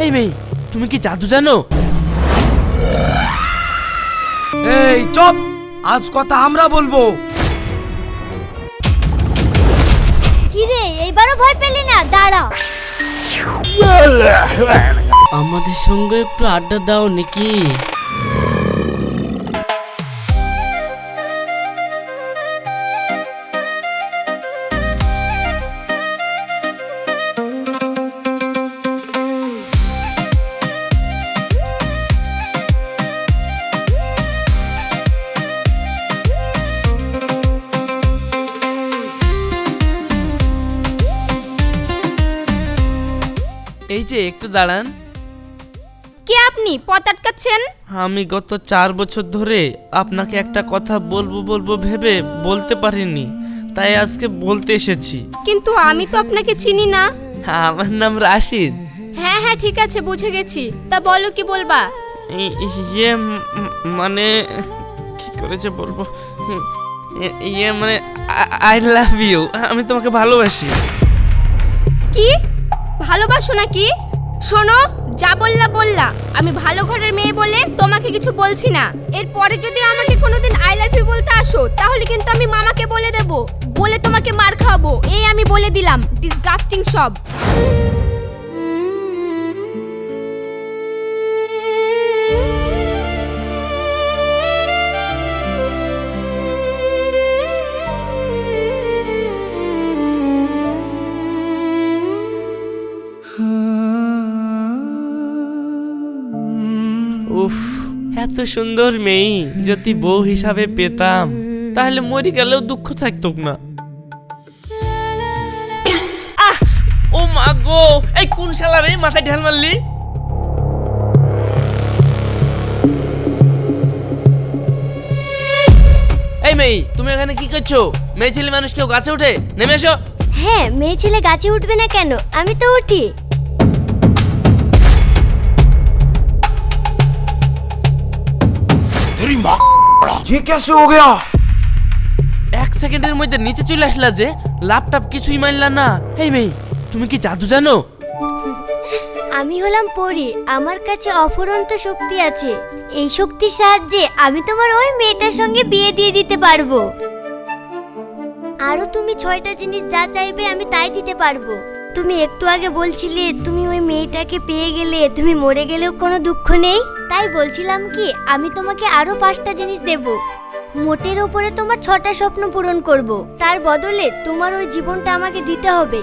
এই মেয়ে, তুমি কি জাদু জানো? এই চুপ, আজ কথা আমরা বলবো। কি রে, এইবারও ভয় পেলি না? দাঁড়া। আমাদের সঙ্গে একটু আড্ডা দাও নাকি? এই যে একটু দাঁড়ান। কে আপনি? পথ আটকাচ্ছেন? আমি গত 4 বছর ধরে আপনাকে একটা কথা বলবো ভেবে বলতে পারিনি, তাই আজকে বলতে এসেছি। কিন্তু আমি তো আপনাকে চিনি না। আমার নাম রাশিদ। হ্যাঁ হ্যাঁ, ঠিক আছে, বুঝে গেছি। তা বলো, কি বলবা? মানে কি করেছে বলবো, মানে আই লাভ ইউ, আমি তোমাকে ভালোবাসি। কি ভালোবাসো নাকি? শোনো, যা বললা। আমি ভালো ঘরের মেয়ে বলে তোমাকে কিছু বলছি না। এরপরে যদি আমাকে কোনোদিন আই লাভ ইউ বলতে আসো, তাহলে কিন্তু আমি মামাকে বলে দেব, বলে তোমাকে মার খাওয়াবো। এই আমি বলে দিলাম, ডিসগাস্টিং সব। উফ, এত সুন্দর মেয়ে যদি বউ হিসাবে পেতাম তাহলে মরে গেলেও দুঃখ থাকতো না। আহ, ও মা গো, এই কোন শালা রে মাথায় ঢাল মারলি? এই মেয়ে, তুমি এখানে কি করছো? মেয়ে ছেলে মানুষ কেউ গাছে ওঠে? নেমে এসো। হ্যাঁ, মেয়ে ছেলে গাছে উঠবে না কেন? আমি তো উঠি। ये कैसे हो गया? 1 সেকেন্ডের মধ্যে নিচে চলে আসলা যে, ল্যাপটপ কিছুই মানলা না। এই মেয়ে, তুমি কি জাদু জানো? আমি হলাম পরী, আমার কাছে অফুরন্ত শক্তি আছে। এই শক্তির সাহায্যে আমি তোমার ওই মেয়েটার সঙ্গে বিয়ে দিয়ে দিতে পারবো। আরো তুমি 6টা জিনিস যা চাইবে আমি তাই দিতে পারবো। তুমি একটু আগে বলছিলে তুমি ওই মেয়েটাকে পেয়ে গেলে তুমি মরে গেলেও কোনো দুঃখ নেই। তাই বলছিলাম কি, আমি তোমাকে আরো 5টা জিনিস দেব। মোটের ওপরে তোমার 6টা স্বপ্ন পূরণ করব। তার বদলে তোমার ওই জীবনটা আমাকে দিতে হবে।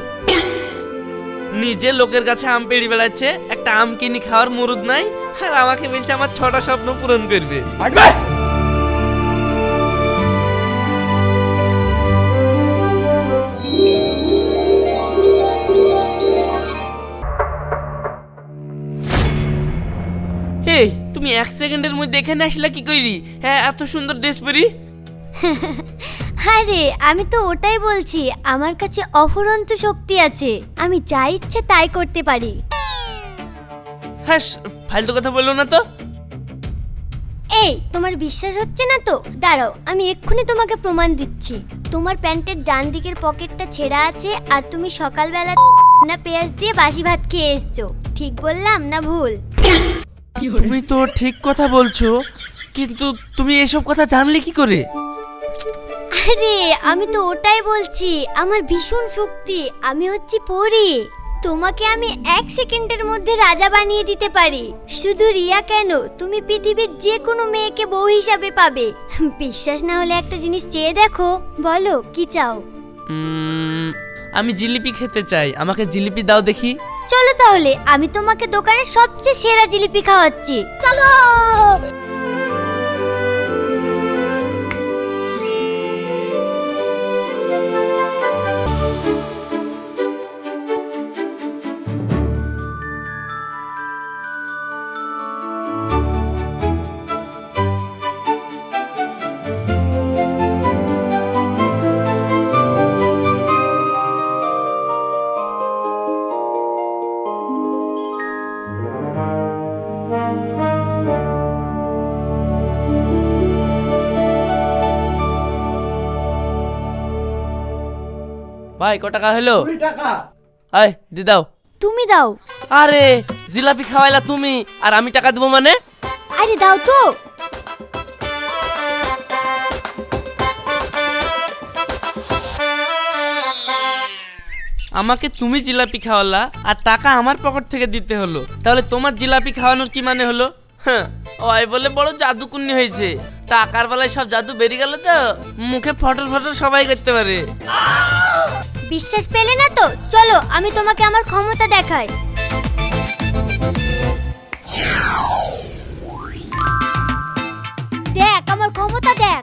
নিজে লোকের কাছে আম পেড়ি বেড়াচ্ছে, একটা আম কিনে খাওয়ার মুরুদ নাই, আর আমাকে বলছে আমার 6টা স্বপ্ন পূরণ করবে। এই, তুমি 1 সেকেন্ডের মধ্যে এখানে আসলা কি কইরি? হ্যাঁ, এত সুন্দর ড্রেস পরি। আরে আমি তো ওটাই বলছি, আমার কাছে অফুরন্ত শক্তি আছে। আমি যা ইচ্ছে তাই করতে পারি। হ্যাঁ, ফালতু কথা বললো না তো। এই, তোমার বিশ্বাস হচ্ছে না তো? দাঁড়াও, আমি এক্ষুনি তোমাকে প্রমাণ দিচ্ছি। তোমার প্যান্টের ডান দিকের পকেটটা ছেঁড়া আছে, আর তুমি সকালবেলা না পেঁয়াজ দিয়ে বাসি ভাত খেয়ে এসছো। ঠিক বললাম না ভুল? তুমি তো ঠিক কথা বলছো, কিন্তু তুমি এসব কথা জানলে কি করে? আরে আমি তো ওটাই বলছি, আমার ভীষণ শক্তি। আমি হচ্ছি পরী। তোমাকে আমি 1 সেকেন্ডের মধ্যে রাজা বানিয়ে দিতে পারি। শুধু রিয়া কেন, তুমি পৃথিবীর যে কোনো মেয়েকে বউ হিসাবে পাবে। বিশ্বাস না হলে একটা জিনিস চেয়ে দেখো। বলো, কি চাও? আমি জিলিপি খেতে চাই, আমাকে জিলিপি দাও দেখি। চলো তাহলে, আমি তোমাকে দোকানের সবচেয়ে সেরা জিলিপি খাওয়াচ্ছি। চলো। ভাই, ক টাকা হলো? 20 টাকা। আয় দি দাও। তুমি দাও। আরে জিলাপি খাওয়াইলা তুমি আর আমি টাকা দেবো মানে? আরে দাও তো। আমাকে তুমি জিলাপি খাওয়ালা আর টাকা আমার পকেট থেকে দিতে হলো, তাহলে তোমার জিলাপি খাওয়ানোর কি মানে হলো? হ্যাঁ, ওই বলে বড় জাদুকুন্নি হয়েছে, টাকার বেলায় সব জাদু বেরিয়ে গেল তো মুখে ফটর ফটর সবাই করতে পারে। বিশ্বাস পেলে না তো চলো আমি তোমাকে আমার ক্ষমতা দেখাই। দেখ আমার ক্ষমতা দেখ।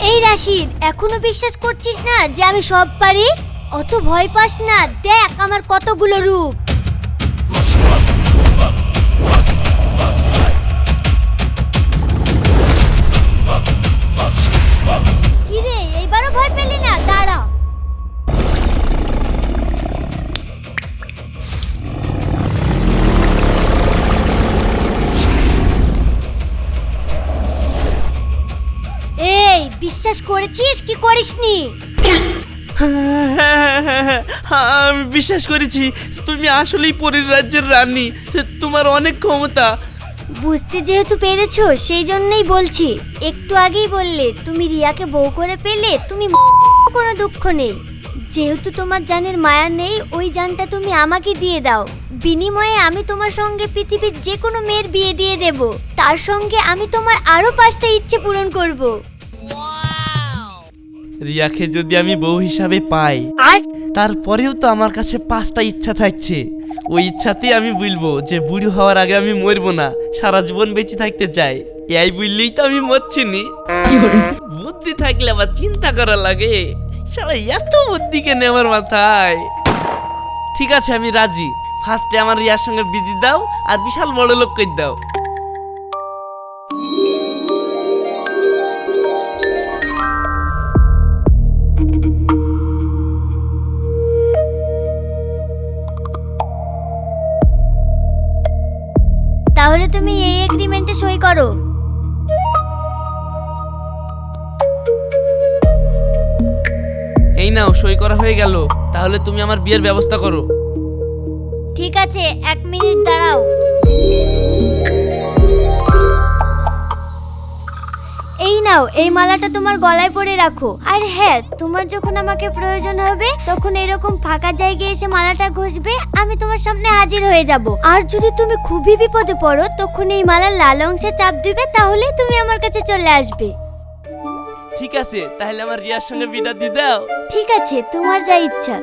এই রাশিদ, এখনো বিশ্বাস করছিস না যে আমি সব পারি? অত ভয় পাস না, দেখ আমার কতগুলো রূপ। কি রে, এইবারও ভয় পেলি না? দাঁড়া। এই বিশ্বাস করেছিস কি করিসনি? আমি বিশ্বাস করেছি, তুমি আসলেই পরীর রাজ্যের রানী, তোমার অনেক ক্ষমতা। বুঝতে যেহেতু পেরেছো সেই জন্যই বলছি। একটু আগেই বললে তুমি রিয়াকে বউ করে পেলে, তুমি কোনো দুঃখ নেই। যেহেতু তোমার জানের মায়া নেই, ওই জানটা তুমি আমাকে দিয়ে দাও। বিনিময়ে আমি তোমার সঙ্গে পৃথিবীর যে কোনো মেয়ের বিয়ে দিয়ে দেব। তার সঙ্গে আমি তোমার আরো 5টা ইচ্ছে পূরণ করব। রিয়াকে যদি আমি বউ হিসাবে পাই, তারপরেও তো আমার কাছে 5টা ইচ্ছা থাকছে। ওই ইচ্ছাতেই আমি বলবো যে বুড়ি হওয়ার আগে আমি মরবো না, সারা জীবন বেঁচে থাকতে চাই। এই বললেই তো আমি মরছি নি। বুদ্ধি থাকলে আবার চিন্তা করা লাগে, শালা এত বুদ্ধি কেন আমার মাথায়? ঠিক আছে, আমি রাজি। ফার্স্টে আমার রিয়ার সঙ্গে বিধি দাও আর বিশাল বড় লোক করে দাও। তাহলে তুমি এই এগ্রিমেন্টে সই করো। এই নাও, সই করা হয়ে গেল। তাহলে তুমি আমার বিয়ের ব্যবস্থা করো। ঠিক আছে, 1 মিনিট দাঁড়াও। এই নাও, এই মালাটা তোমার গলায় পরে রাখো। আর হ্যাঁ, তোমার যখন আমাকে প্রয়োজন হবে তখন এরকম ফাঁকা জায়গায় এসে মালাটা ঘষবে, আমি তোমার সামনে হাজির হয়ে যাব। আর যদি তুমি খুবই বিপদে পড়ো তখন এই মালার লাল অংশে চাপ দিবে, তাহলে তুমি আমার কাছে চলে আসবে। ঠিক আছে, তাহলে আমার রিয়ার সঙ্গে বিটা দিয়ে দাও। ঠিক আছে, তোমার যা ইচ্ছা।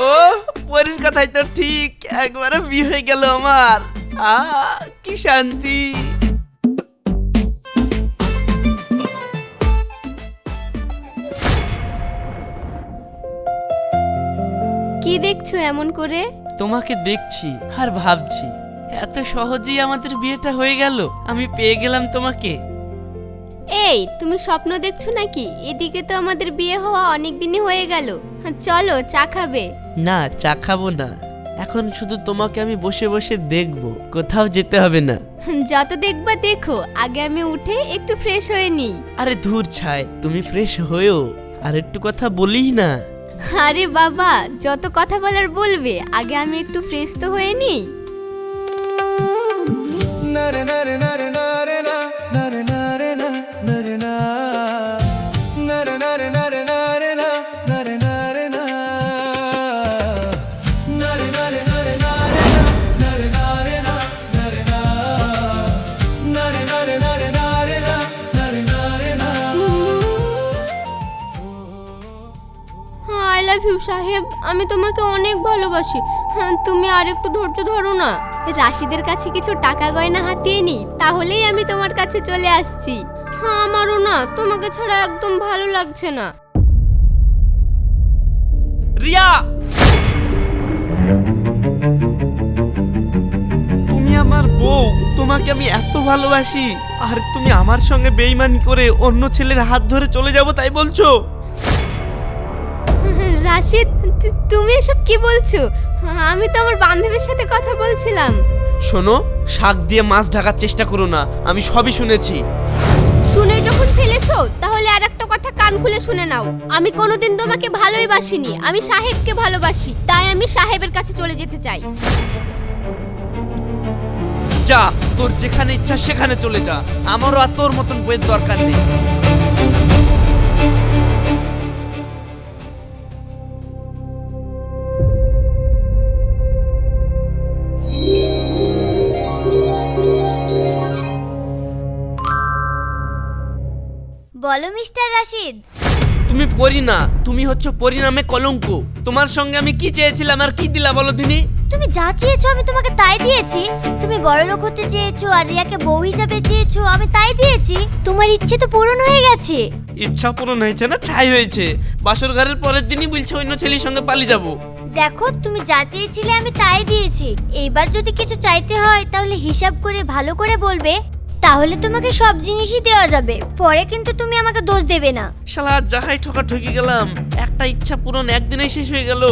ও পরীর কথাই তো ঠিক, একবারে বিয়ে হয়ে গেল আমার। কি শান্তি। কি দেখছো এমন করে? তোমাকে দেখছি আর ভাবছি, এত সহজেই আমাদের বিয়েটা হয়ে গেল। আমি পেয়ে গেলাম তোমাকে। এই তুমি স্বপ্ন দেখছো নাকি? এদিকে তো আমাদের বিয়ে হওয়া অনেক দিনই হয়ে গেল। চলো চা খাবে। না, চা খাবো না, এখন শুধু তোমাকে আমি বসে বসে দেখবো, কোথাও যেতে হবে না। যত দেখবা দেখো, আগে আমি উঠে একটু ফ্রেশ হয়ে নিই। আরে ধুর ছাই, তুমি ফ্রেশ হয়েও আর একটু কথা বলিস না। আরে বাবা, যত কথা বলার বলবে, আগে আমি একটু ফ্রেশ তো হয়ে নিই। আই লাভ ইউ সাহেব, আমি তোমাকে অনেক ভালোবাসি। তুমি আর একটু ধৈর্য ধরো না। রাশিদের কাছে কিছু টাকা গয়না হাতিয়ে নি, তাহলেই আমি তোমার কাছে চলে আসছি। হ্যাঁ আমারও না, তোমাকে ছাড়া একদম ভালো লাগছে না। রিয়া, তুমি আমার বউ, তোমাকে আমি এত ভালোবাসি, আর তুমি আমার সঙ্গে বেইমানি করে অন্য ছেলের হাত ধরে চলে যাবো তাই বলছো? রাশিদ, তুমি এসব কি বলছো? আমি তো আমার বান্ধবীর সাথে কথা বলছিলাম। শোনো, শাক দিয়ে মাছ ঢাকার চেষ্টা করো না, আমি সবই শুনেছি। শুনে যখন ফেলেছো তাহলে আর একটা কথা কান খুলে শুনে নাও। আমি কোনোদিন তোমাকে ভালোই বাসিনি, আমি সাহেবকে ভালোবাসি, তাই আমি সাহেবের কাছে চলে যেতে চাই। যা, তোর যেখানে ইচ্ছা সেখানে চলে যা, আমারও আর তোর মতন বইয়ের দরকার নেই। বলো মিস্টার রাশিদ। তুমি পরি না, তুমি হচ্ছে পরিণামে কলঙ্ক। তোমার সঙ্গে আমি কি চেয়েছিলাম আর কি দিলা বলো দিনি? তুমি যা চেয়েছো আমি তোমাকে তাই দিয়েছি। তুমি বড়লোক হতে চেয়েছো আর রিয়াকে বউ হিসাবে চেয়েছো, আমি তাই দিয়েছি। তোমার ইচ্ছে তো পূরণ হয়ে গেছে। ইচ্ছা পূরণ হয়েছে না ছাই হয়েছে? বাসর ঘরের পরের দিনই বলছে অন্য ছেলের সঙ্গে পালিয়ে যাবো। দেখো, তুমি যা চেয়েছিলে আমি তাই দিয়েছি। এইবার যদি কিছু চাইতে হয় তাহলে হিসাব করে ভালো করে বলবে, তাহলে তোমাকে সব জিনিসই দেওয়া যাবে। পরে কিন্তু তুমি আমাকে দোষ দেবে না। শালা যাহাই ঠকা ঠকি গেলাম, একটা ইচ্ছা পূরণ একদিনেই শেষ হয়ে গেল।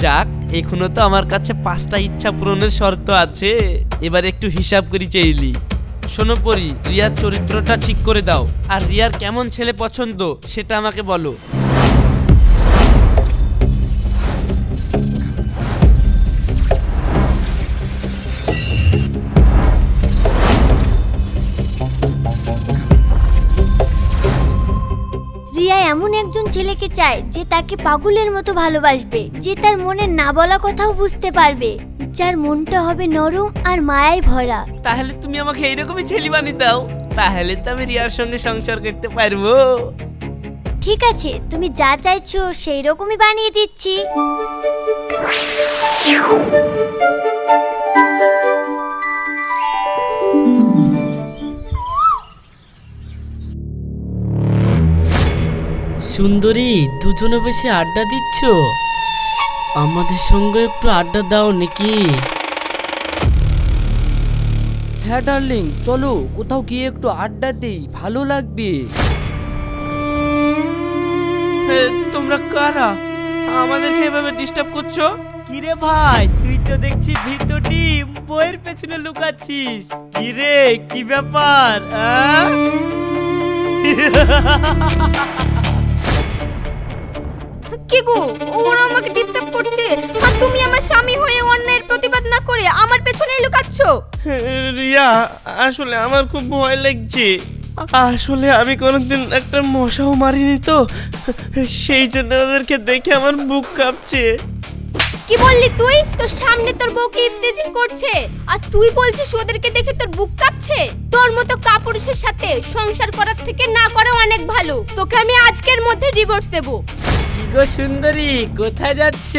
যাক, এখনো তো আমার কাছে 5টা ইচ্ছা পূরণের শর্ত আছে। এবার একটু হিসাব করি চাইলি। শোনো পরি, রিয়ার চরিত্রটা ঠিক করে দাও, আর রিয়ার কেমন ছেলে পছন্দ সেটা আমাকে বলো। রিয়া এমন একজন ছেলেকে চায় যে তাকে পাগলের মতো ভালোবাসবে, যে তার মনের না বলা কথাও বুঝতে পারবে, যার মনটা হবে নরম আর মায়ায় ভরা। তাহলে তুমি আমাকে এইরকমই ছেলে বানিয়ে দাও, তাহলে তো আমি রিয়ার সঙ্গে সংসার করতে পারবো। ঠিক আছে, তুমি যা চাইছো সেই রকমই বানিয়ে দিচ্ছি। সুন্দরী, দুজনে বসে আড্ডা দিচ্ছ, আমাদের সঙ্গে একটু আড্ডা দাও নাকি? হ্যাঁ ডার্লিং, চলো কোথাও গিয়ে একটু আড্ডা দিই, ভালো লাগবে। তোমরা কারা? আমাদেরকে এভাবে ডিস্টার্ব করছো? কিরে ভাই, তুই তো দেখছি ভিতরটি বইয়ের পেছনে লুকাচ্ছিস। কিরে, কি ব্যাপার? কি গো, ওরা আমাকে ডিস্টার্ব করছে, আর তুমি আমার স্বামী হয়ে অন্যায়ের প্রতিবাদ না করে আমার পেছনেই লুকাচ্ছ। রিয়া, আসলে আমার খুব ভয় লাগছে। আসলে আমি কোনোদিন একটা মশাও মারিনি তো, সেই জন্য ওদেরকে দেখে আমার বুক কাঁপছে। কি বললি তুই? তোর সামনে তোর বউকে ইফতেজিং করছে আর তুই বলছিস ওদেরকে দেখে তোর বুক কাঁপছে? তোর মতো কাপুরুষের সাথে সংসার করার থেকে না করা অনেক ভালো। তোকে আমি আজকের মধ্যে ডিভোর্স দেব। কি গো সুন্দরী, কোথায় যাচ্ছ?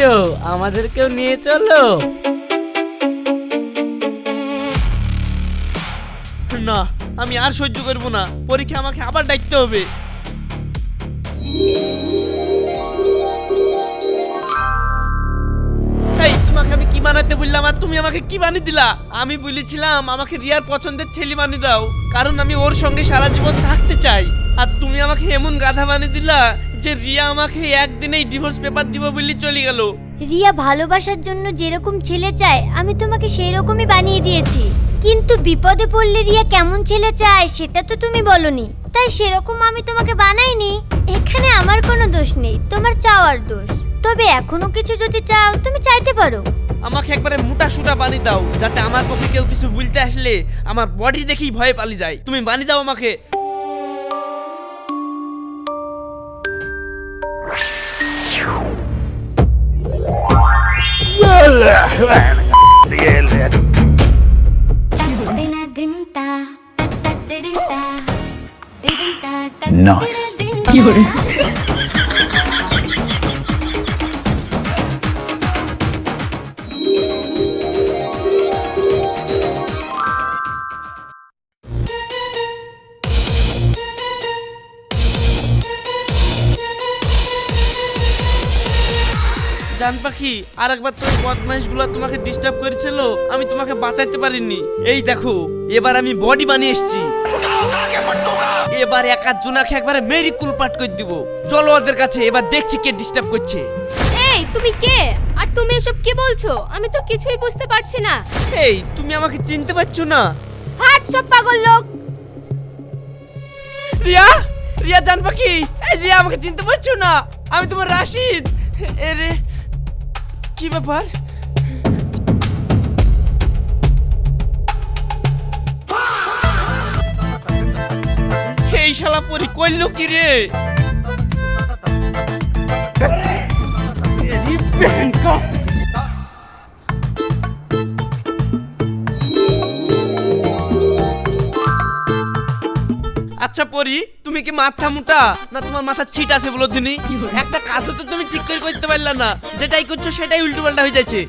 আমাদেরকেও নিয়ে চলো। না, আমি আর সহ্য করবো না, পরীক্ষা আমাকে আবার ডাকতে হবে। এই, তোমাকে আমি কি বানাতে বললাম আর তুমি আমাকে কি বানিয়ে দিলা? আমি বলেছিলাম আমাকে রিয়ার পছন্দের ছেলে বানিয়ে দাও, কারণ আমি ওর সঙ্গে সারা জীবন থাকতে চাই। আর তুমি আমাকে এমন গাধা বানিয়ে দিলা যে রিয়া আমাকে একদিনেই ডিভোর্স পেপার দিব বলে চলে গেল। রিয়া ভালোবাসার জন্য যেরকম ছেলে চায় আমি তোমাকে সেই রকমই বানিয়ে দিয়েছি, কিন্তু বিপদে পড়লে রিয়া কেমন ছেলে চায় সেটা তো তুমি বলনি, তাই সেরকম আমি তোমাকে বানাইনি। এখানে আমার কোনো দোষ নেই, তোমার চাওয়ার দোষ। তবে এখনো কিছু যদি চাও তুমি চাইতে পারো। আমাকে একবারে মোটা সুটা বানিয়ে দাও, যাতে আমার পক্ষে কেউ কিছু বলতে আসলে আমার বডি দেখেই ভয়ে পালিয়ে যায়। তুমি বানিয়ে দাও আমাকে। জান পাখি, আর একবার তোর বদমাইশগুলো তোমাকে ডিস্টার্ব করেছিল, আমি তোমাকে বাঁচাইতে পারিনি। এই দেখো, এবার আমি বডি বানিয়ে এসেছি। এবার এক আধ জনাকে একবারে মেরি কুলপাট করে দিব। চলো ওদের কাছে, এবার দেখছি কে ডিস্টার্ব করছে। এই তুমি কে? আর তুমি এসব কি বলছো? আমি তো কিছুই বুঝতে পারছি না। এই তুমি আমাকে চিনতে পারছো না? হাট সব পাগল লোক। রিয়া, রিয়া জান পাখি, এই রিয়া আমাকে চিনতে পারছো না? আমি তোমার রাশিদ। এরে কি ব্যাপার? এই শালা পরি কইলো কি রে? আচ্ছা পরি, তুমি কি মাথা মোটা না তোমার মাথা ছিট আছে বলো দিনি? একটা কাজও তো তুমি ঠিক করে করতে পারলা না, যেটাই করছো সেটাই উল্টো পাল্টা হয়ে যাচ্ছে।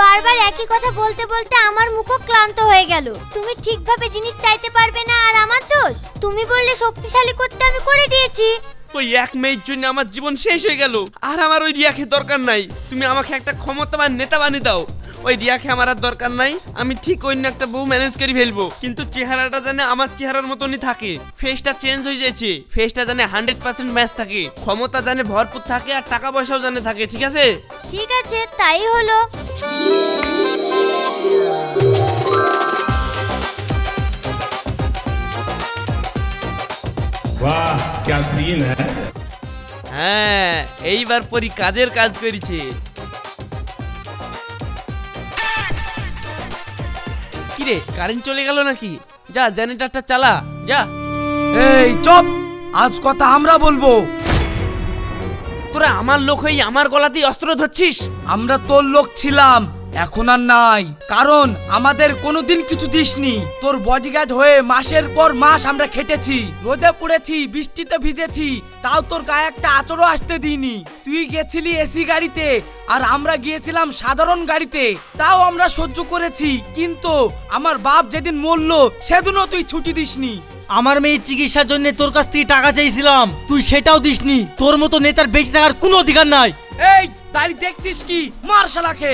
বারবার একই কথা বলতে বলতে আমার মুখও ক্লান্ত হয়ে গেল। তুমি ঠিকভাবে জিনিস চাইতে পারবে না আর আমার দোষ? তুমি বললে শক্তিশালী করতে, আমি করে দিয়েছি। ওই এক মেয়ের জন্য আমার জীবন শেষ হয়ে গেল, আর আমার ওই রিয়াকে দরকার নাই। তুমি আমাকে একটা ক্ষমতাবান নেতা বানিয়ে দাও। ওই রিয়াকে আমার আর দরকার নাই, আমি ঠিক অন্য একটা বউ ম্যানেজ করে ফেলবো, কিন্তু চেহারাটা জানে আমার চেহারার মতনই থাকে। ফেসটা চেঞ্জ হয়ে যাচ্ছে, ফেসটা জানে 100% ম্যাচ থাকে, ক্ষমতা জানে ভরপুর থাকে, আর টাকা পয়সাও জানে থাকে। ঠিক আছে? ঠিক আছে, তাই হলো। वाह क्या सीन है। হ্যাঁ, এইবার পরি কাজের কাজ করেছে। কিরে, কারেন্ট চলে গেল নাকি? যা জেনারেটরটা চালা, যা। এই চুপ, আজ কথা আমরা বলবো। তোরা আমার লোক হয়ে আমার গলাতেই অস্ত্র ধরছিস? আমরা তোর লোক ছিলাম, এখন আর নাই, কারণ আমাদের কোনোদিন কিছু দিসনি। তোর বডিগার্ড হয়ে মাসের পর মাস আমরা খেটেছি, রোদে পড়েছি, বৃষ্টিতে ভিজেছি, তাও তোর গায়ে একটা আঁচড়ও আসতে দিইনি। তুই গেছিলি এসি গাড়িতে আর আমরা গিয়েছিলাম সাধারণ গাড়িতে, তাও আমরা সহ্য করেছি। কিন্তু আমার বাপ যেদিন মরলো সেদিনও তুই ছুটি দিসনি। আমার মেয়ের চিকিৎসার জন্য তোর কাছ থেকে টাকা চাইছিলাম, তুই সেটাও দিসনি। তোর মতো নেতার বেঁচে থাকার কোনো অধিকার নাই। এই দাঁড়িয়ে দেখছিস কি? মার শালাকে।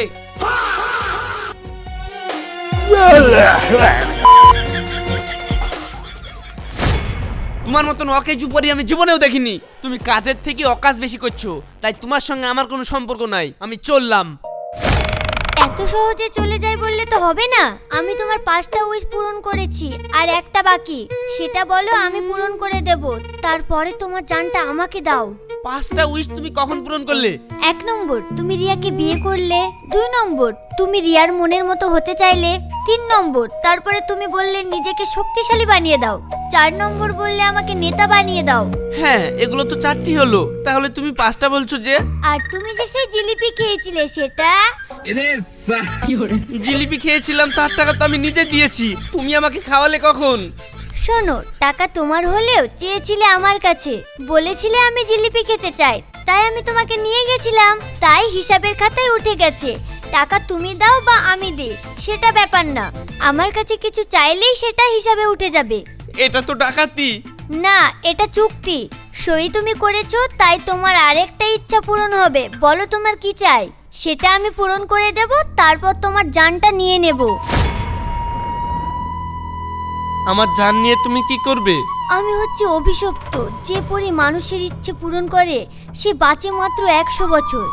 তোমার মতন অকেজু পরি আমি জীবনেও দেখিনি। তুমি কাজের থেকে অকাজ বেশি করছো, তাই তোমার সঙ্গে আমার কোনো সম্পর্ক নাই। আমি চললাম। এত সহজে চলে যাই বললে তো হবে না। আমি তোমার 5টা উইশ পূরণ করেছি, আর একটা বাকি, সেটা বলো, আমি পূরণ করে দেব। তারপরে তোমার জানটা আমাকে দাও। 5টা উইশ তুমি কখন পূরণ করলে? 1 নম্বর, তুমি রিয়াকে বিয়ে করলে। 2 নম্বর, তুমি রিয়ার মনের মতো হতে চাইলে। 3 নম্বর, তারপরে তুমি বললে নিজেকে শক্তিশালী বানিয়ে দাও। 4 নম্বর বললে আমাকে নেতা বানিয়ে দাও। হ্যাঁ, এগুলো তো 4টি হলো, তাহলে তুমি 5টা বলছো যে? আর তুমি যে সেই জিলিপি খেয়েছিলে সেটা? জিলিপি খেয়েছিলাম, তার টাকা তো আমি নিজে দিয়েছি। তুমি আমাকে খাওয়ালে কখন? শোনো, টাকা তোমার হলেও চেয়েছিলে আমার কাছে, বলেছিলে আমি জিলিপি খেতে চাই, তাই আমি তোমাকে নিয়ে গেছিলাম। তাই হিসাবের খাতায় উঠে গেছে। টাকা তুমি দাও বা আমি দিই সেটা ব্যাপার না, আমার কাছে কিছু চাইলেই সেটা হিসাবে উঠে যাবে। এটা তো ডাকাতি। না, এটা চুক্তি। সই তুমি করেছো, তাই তোমার আরেকটা ইচ্ছা পূরণ হবে। বলো তোমার কি চাই, সেটা আমি পূরণ করে দেব, তারপর তোমার জানটা নিয়ে নেব। আমার জান নিয়ে তুমি কি করবে? আমি হচ্ছে অভিশপ্ত। যে পরি মানুষের ইচ্ছে পূরণ করে সে বাঁচে মাত্র 100 বছর,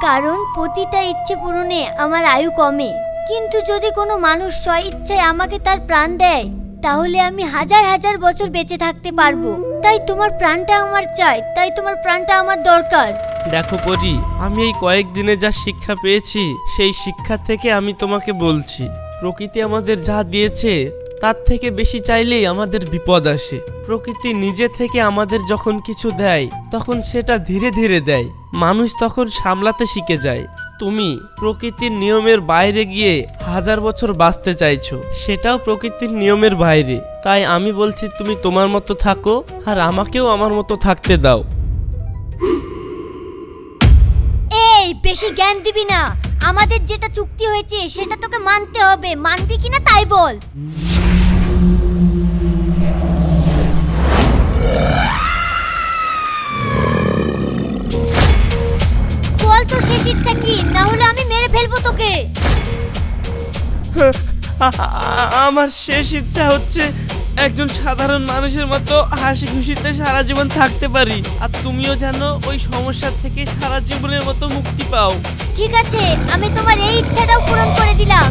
কারণ প্রতিটা ইচ্ছে পূরণে আমার আয়ু কমে। কিন্তু যদি কোনো মানুষ স্বইচ্ছায় আমাকে তার প্রাণ দেয়, তাহলে আমি হাজার হাজার বছর বেঁচে থাকতে পারবো। তাই তোমার প্রাণটা আমার চাই, তাই তোমার প্রাণটা আমার দরকার। দেখো পরি, আমি এই কয়েকদিনে যা শিক্ষা পেয়েছি, সেই শিক্ষা থেকে আমি তোমাকে বলছি, প্রকৃতি আমাদের যা দিয়েছে তার থেকে বেশি চাইলেই আমাদের বিপদ আসে। প্রকৃতি নিজে থেকে আমাদের যখন কিছু দেয়, তখন সেটা ধীরে ধীরে দেয়, মানুষ তখন সামলাতে শিখে যায়। তুমি প্রকৃতির নিয়মের বাইরে গিয়ে 1000 বছর বাঁচতে চাইছো, সেটাও প্রকৃতির নিয়মের বাইরে। তাই আমি বলছি, তুমি তোমার মতো থাকো, আর আমাকেও আমার মতো থাকতে দাও। এই বেশি জ্ঞান দিবি না, আমাদের যেটা চুক্তি হয়েছে সেটা তোকে মানতে হবে। মানবি কিনা তাই বল। বল তোর তোর শেষ ইচ্ছা কি, না হলে আমি মেরে ফেলবো তোকে। আমার শেষ ইচ্ছা হচ্ছে একজন সাধারণ মানুষের মতো হাসি খুশিতে সারা জীবন থাকতে পারি, আর তুমিও যেন ওই সমস্যা থেকে সারা জীবনের মতো মুক্তি পাও। ঠিক আছে, আমি তোমার এই ইচ্ছাটাও পূরণ করে দিলাম।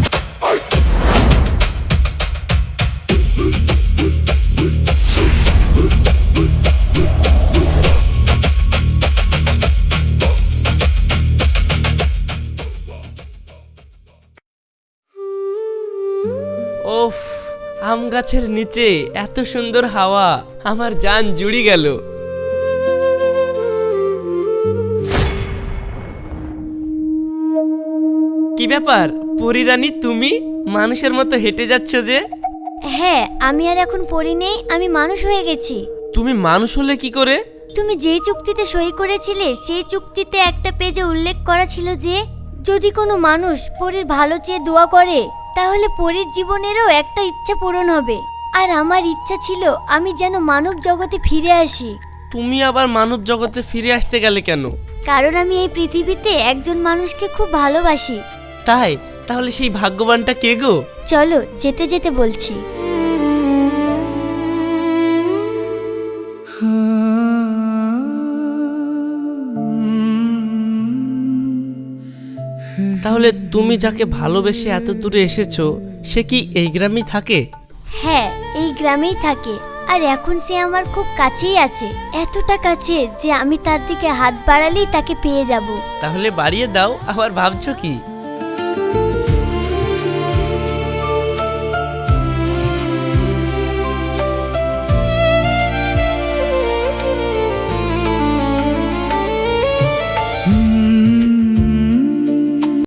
ওফ, আম গাছের নিচে এত সুন্দর হাওয়া, আমার জান জুড়ি গেল। কি ব্যাপার পরি রানী, তুমি মানুষের মতো হেঁটে যাচ্ছ যে? হ্যাঁ, আমি আর এখন পড়ি নেই, আমি মানুষ হয়ে গেছি। তুমি মানুষ হলে কি করে? তুমি যেই চুক্তিতে সই করেছিলে সেই চুক্তিতে একটা পেজে উল্লেখ করা ছিল যে যদি কোনো মানুষ পরীর ভালো চেয়ে দোয়া করে তাহলে পরীর জীবনেরও একটা ইচ্ছা পূরণ হবে। আর আমার ইচ্ছা ছিল আমি যেন মানব জগতে ফিরে আসি। তুমি আবার মানব জগতে ফিরে আসতে গেলে কেন? কারণ আমি এই পৃথিবীতে একজন মানুষকে খুব ভালোবাসি। তাই? তাহলে সেই ভাগ্যবানটা কে গো? চলো যেতে যেতে বলছি। তাহলে তুমি যাকে ভালোবেসে এত দূরে এসেছো সে কি এই গ্রামেই থাকে? হ্যাঁ, এই গ্রামেই থাকে। আর এখন সে আমার খুব কাছেই আছে, এতটা কাছে যে আমি তার দিকে হাত বাড়ালেই তাকে পেয়ে যাব। তাহলে বাড়িয়ে দাও, আবার ভাবছো কি?